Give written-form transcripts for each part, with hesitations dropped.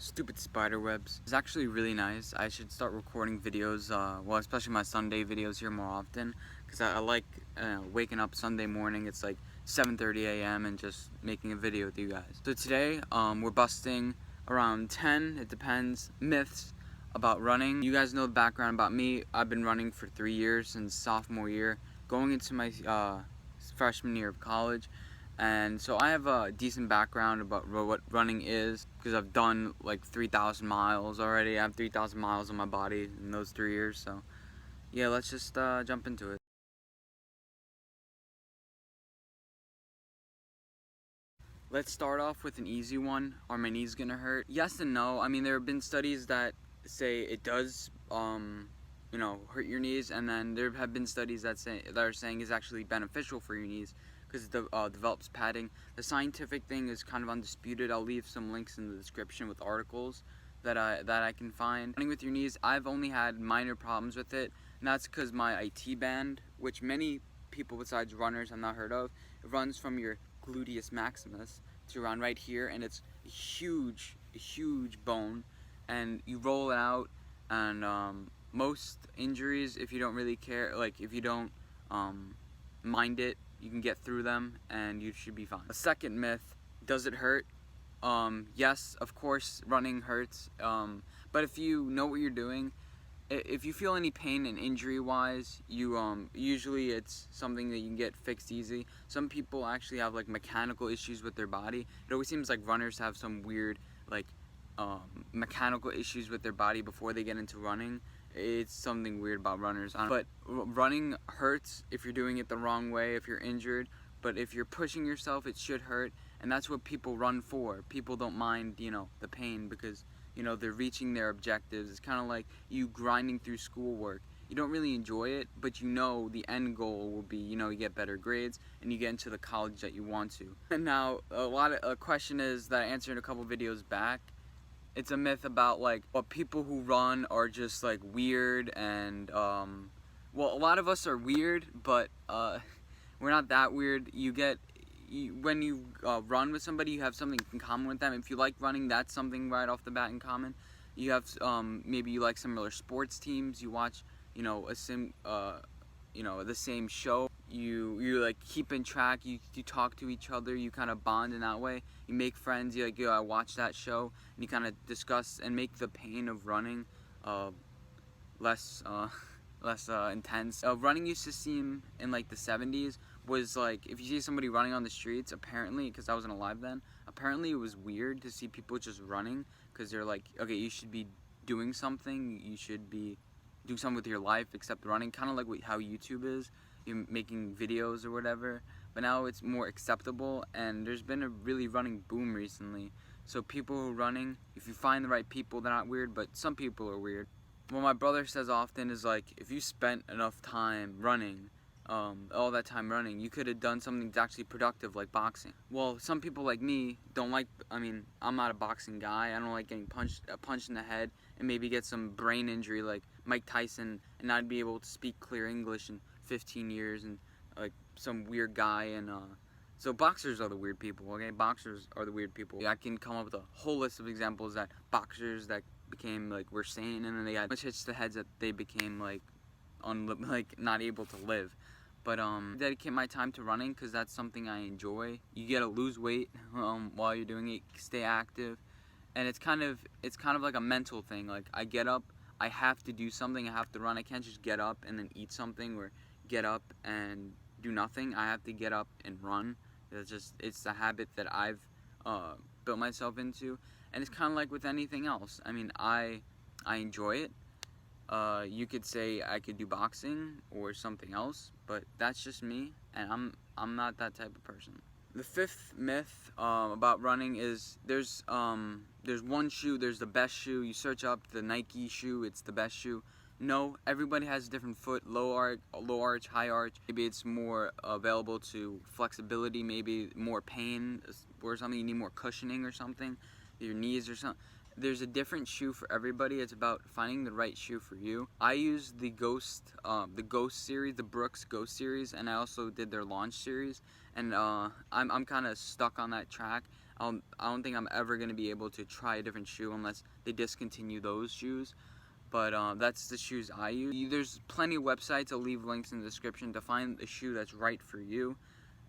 Stupid spider webs. It's actually really nice. I should start recording videos, well, especially my Sunday videos here more often, because I like waking up Sunday morning. It's like 7:30 a.m. and just making a video with you guys. So today, we're busting around 10, it depends, myths about running. You guys know the background about me. I've been running for 3 years since sophomore year, going into my freshman year of college. And so I have a decent background about what running is, because I've done like 3,000 miles already. I have 3,000 miles on my body in those 3 years. So yeah, let's just jump into it. Let's start off with an easy one. Are my knees gonna hurt? Yes and no. I mean, there have been studies that say it does hurt your knees, and then there have been studies that are saying it's actually beneficial for your knees because it develops padding. The scientific thing is kind of undisputed. I'll leave some links in the description with articles that I can find. Running with your knees, I've only had minor problems with it, and that's because my IT band, which many people besides runners have not heard of, it runs from your gluteus maximus to around right here, and it's a huge bone, and you roll it out, and most injuries, if you don't really care, like if you don't mind it, you can get through them and you should be fine. A second myth: does it hurt? Yes, of course running hurts, but if you know what you're doing, if you feel any pain and injury wise, you usually it's something that you can get fixed easy. Some people actually have like mechanical issues with their body. It always seems like runners have some weird like mechanical issues with their body before they get into running. It's something weird about runners. But running hurts if you're doing it the wrong way, if you're injured. But if you're pushing yourself, it should hurt, and that's what people run for. People don't mind, the pain, because they're reaching their objectives. It's kind of like you grinding through schoolwork. You don't really enjoy it, but the end goal will be, you get better grades and you get into the college that you want to. And now a question is that I answered a couple videos back. It's a myth about like what people who run are just like weird, and well, a lot of us are weird, but we're not that weird. When you run with somebody, you have something in common with them. If you like running, that's something right off the bat in common. You have maybe you like similar sports teams. You watch the same show. You like keep in track. You talk to each other. You kind of bond in that way. You make friends. You like, I watch that show, and you kind of discuss and make the pain of running less intense. Running used to seem in like the 70s was like, if you see somebody running on the streets, apparently, because I wasn't alive then, apparently it was weird to see people just running, because they're like, okay, you should be doing something, you should be doing something with your life except running, kind of like how YouTube is, you're making videos or whatever. But now it's more acceptable, and there's been a really running boom recently. So people who are running, if you find the right people, they're not weird, but some people are weird. What my brother says often is like, if you spent enough time running, all that time running, you could have done something that's actually productive, like boxing. Well, some people like me don't like, I'm not a boxing guy. I don't like getting punched in the head and maybe get some brain injury like Mike Tyson and not be able to speak clear English in 15 years and like some weird guy. And so boxers are the weird people, okay? Boxers are the weird people. I can come up with a whole list of examples that boxers that became like were sane, and then they got much hits to the heads that they became like not able to live. But dedicate my time to running because that's something I enjoy. You get to lose weight while you're doing it, stay active, and it's kind of like a mental thing. Like I get up, I have to do something, I have to run. I can't just get up and then eat something, or get up and do nothing. I have to get up and run. It's a habit that I've built myself into, and it's kind of like with anything else. I enjoy it. You could say I could do boxing or something else, but that's just me, and I'm not that type of person. The fifth myth about running is there's one shoe, there's the best shoe. You search up the Nike shoe, it's the best shoe. No, everybody has a different foot, low arch, high arch. Maybe it's more available to flexibility, maybe more pain or something. You need more cushioning or something, your knees or something. There's a different shoe for everybody. It's about finding the right shoe for you. I use the Ghost series, the Brooks Ghost series, and I also did their Launch series. And I'm kind of stuck on that track. I don't think I'm ever gonna be able to try a different shoe unless they discontinue those shoes. But that's the shoes I use. There's plenty of websites. I'll leave links in the description to find a shoe that's right for you,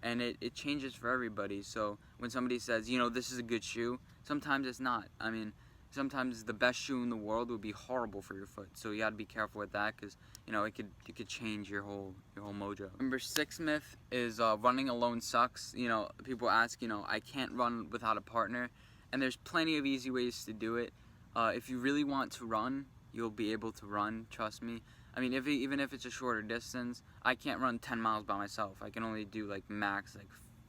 and it changes for everybody. So when somebody says, this is a good shoe, sometimes it's not. I mean, sometimes the best shoe in the world would be horrible for your foot. So you got to be careful with that, because it could change your whole mojo. Number 6 myth is running alone sucks. People ask, I can't run without a partner, and there's plenty of easy ways to do it. If you really want to run, you'll be able to run, trust me. I mean, even if it's a shorter distance, I can't run 10 miles by myself. I can only do like max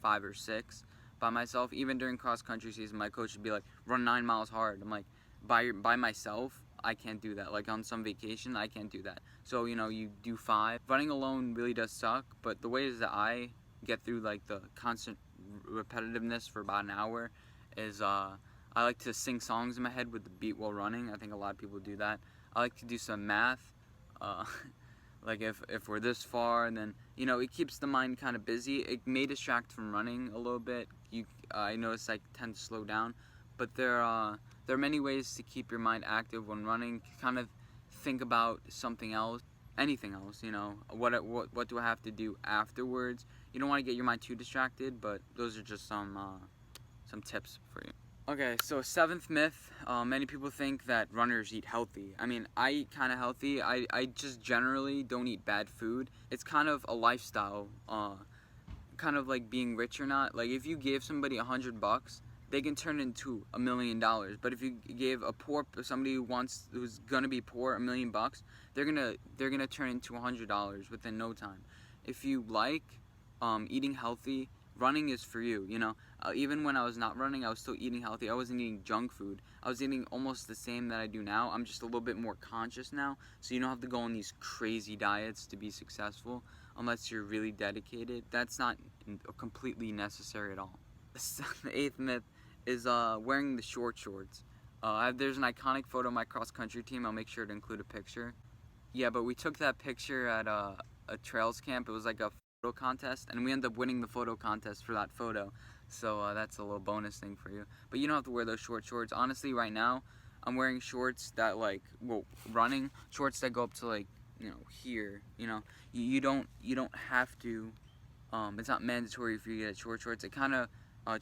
5 or 6 by myself. Even during cross country season, my coach would be like, run 9 miles hard. I'm like, by myself, I can't do that. Like on some vacation, I can't do that. So you do 5. Running alone really does suck, but the ways that I get through like the constant repetitiveness for about an hour is I like to sing songs in my head with the beat while running. I think a lot of people do that. I like to do some math. Like if we're this far, then it keeps the mind kind of busy. It may distract from running a little bit. I notice I tend to slow down, but there are many ways to keep your mind active when running. Kind of think about something else, anything else. What do I have to do afterwards? You don't want to get your mind too distracted, but those are just some tips for you. Okay, so 7th myth, many people think that runners eat healthy. I mean, I eat kind of healthy. I just generally don't eat bad food. It's kind of a lifestyle, kind of like being rich or not. Like if you gave somebody $100, they can turn into $1 million. But if you gave somebody who's gonna be poor $1 million, they're gonna turn into $100 within no time. If you like eating healthy, running is for you. Even when I was not running, I was still eating healthy. I wasn't eating junk food. I was eating almost the same that I do now. I'm just a little bit more conscious now, so you don't have to go on these crazy diets to be successful unless you're really dedicated. That's not completely necessary at all. The 8th myth is wearing the short shorts. There's an iconic photo of my cross-country team. I'll make sure to include a picture. Yeah, but we took that picture at a trails camp. It was like a photo contest, and we ended up winning the photo contest for that photo. So that's a little bonus thing for you. But you don't have to wear those short shorts. Honestly, right now, I'm wearing shorts that running shorts that go up to here. You don't have to. It's not mandatory for you to get short shorts. It kind of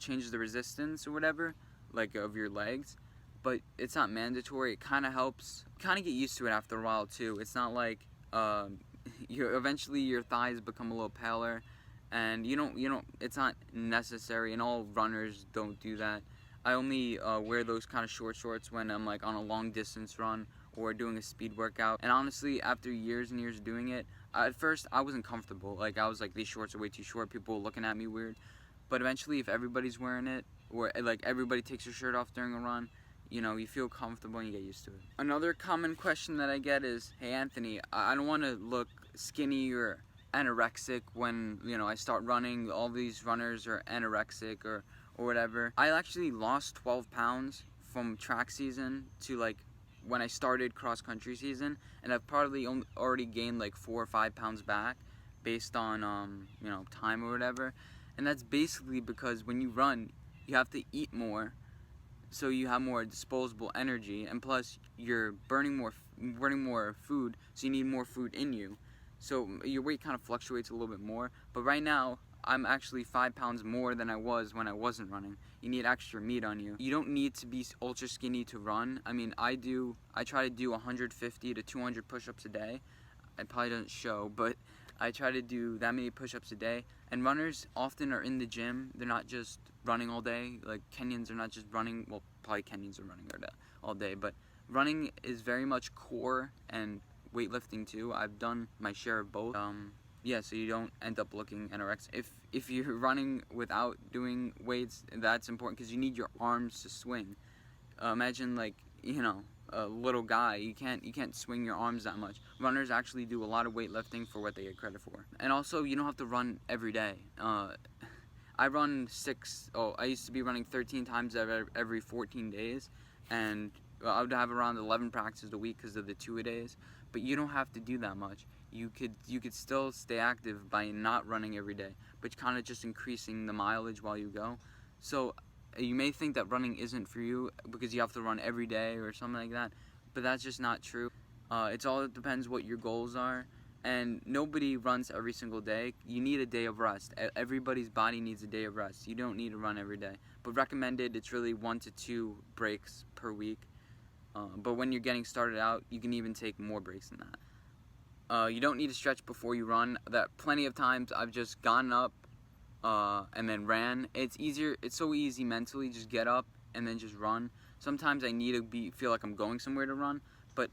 changes the resistance or whatever, of your legs. But it's not mandatory. It kind of helps. Kind of get used to it after a while too. It's not like eventually your thighs become a little paler, and it's not necessary, and all runners don't do that. I only wear those kind of short shorts when I'm on a long distance run or doing a speed workout. And honestly, after years and years of doing it, at first I wasn't comfortable. I was like, these shorts are way too short, people were looking at me weird. But eventually, if everybody's wearing it, or everybody takes their shirt off during a run, you feel comfortable and you get used to it. Another common question that I get is, hey Anthony, I don't want to look skinny or anorexic when I start running. All these runners are anorexic or whatever. I actually lost 12 pounds from track season to when I started cross country season, and I've probably already gained 4 or 5 pounds back based on time or whatever. And that's basically because when you run, you have to eat more, so you have more disposable energy, and plus you're burning more food, so you need more food in you. So your weight kind of fluctuates a little bit more. But right now, I'm actually 5 pounds more than I was when I wasn't running. You need extra meat on you. You don't need to be ultra skinny to run. I mean, I try to do 150 to 200 push-ups a day. It probably doesn't show, but I try to do that many push-ups a day. And runners often are in the gym. They're not just running all day. Kenyans are not just running. Well, probably Kenyans are running all day, but running is very much core and weightlifting too. I've done my share of both. Yeah, so you don't end up looking anorexic. If you're running without doing weights, that's important because you need your arms to swing. Imagine a little guy, you can't swing your arms that much. Runners actually do a lot of weightlifting for what they get credit for. And also, you don't have to run every day. I used to be running 13 times every 14 days, and I would have around 11 practices a week because of the 2-a-days. But you don't have to do that much. You could still stay active by not running every day, but kind of just increasing the mileage while you go. So You may think that running isn't for you because you have to run every day or something like that, but that's just not true. It depends what your goals are, and nobody runs every single day. You need a day of rest. Everybody's body needs a day of rest. You don't need to run every day, but recommended it's really 1 to 2 breaks per week. But when you're getting started out, you can even take more breaks than that. You don't need to stretch before you run. That plenty of times I've just gotten up and then ran. It's easier. It's so easy mentally. Just get up and then just run. Sometimes I need to feel like I'm going somewhere to run, but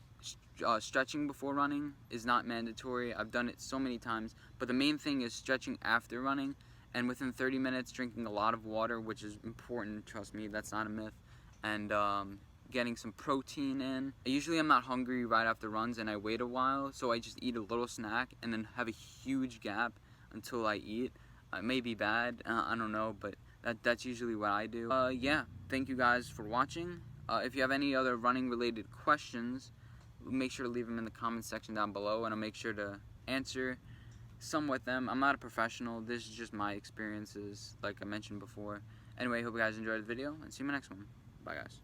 stretching before running is not mandatory. I've done it so many times, but the main thing is stretching after running, and within 30 minutes drinking a lot of water, which is important. Trust me, that's not a myth. And getting some protein in. Usually I'm not hungry right after runs and I wait a while, so I just eat a little snack and then have a huge gap until I eat. It may be bad, I don't know, but that's usually what I do. Yeah, thank you guys for watching. If you have any other running related questions, make sure to leave them in the comment section down below, and I'll make sure to answer some with them. I'm not a professional, this is just my experiences like I mentioned before. Anyway, hope you guys enjoyed the video, and see you in my next one. Bye guys.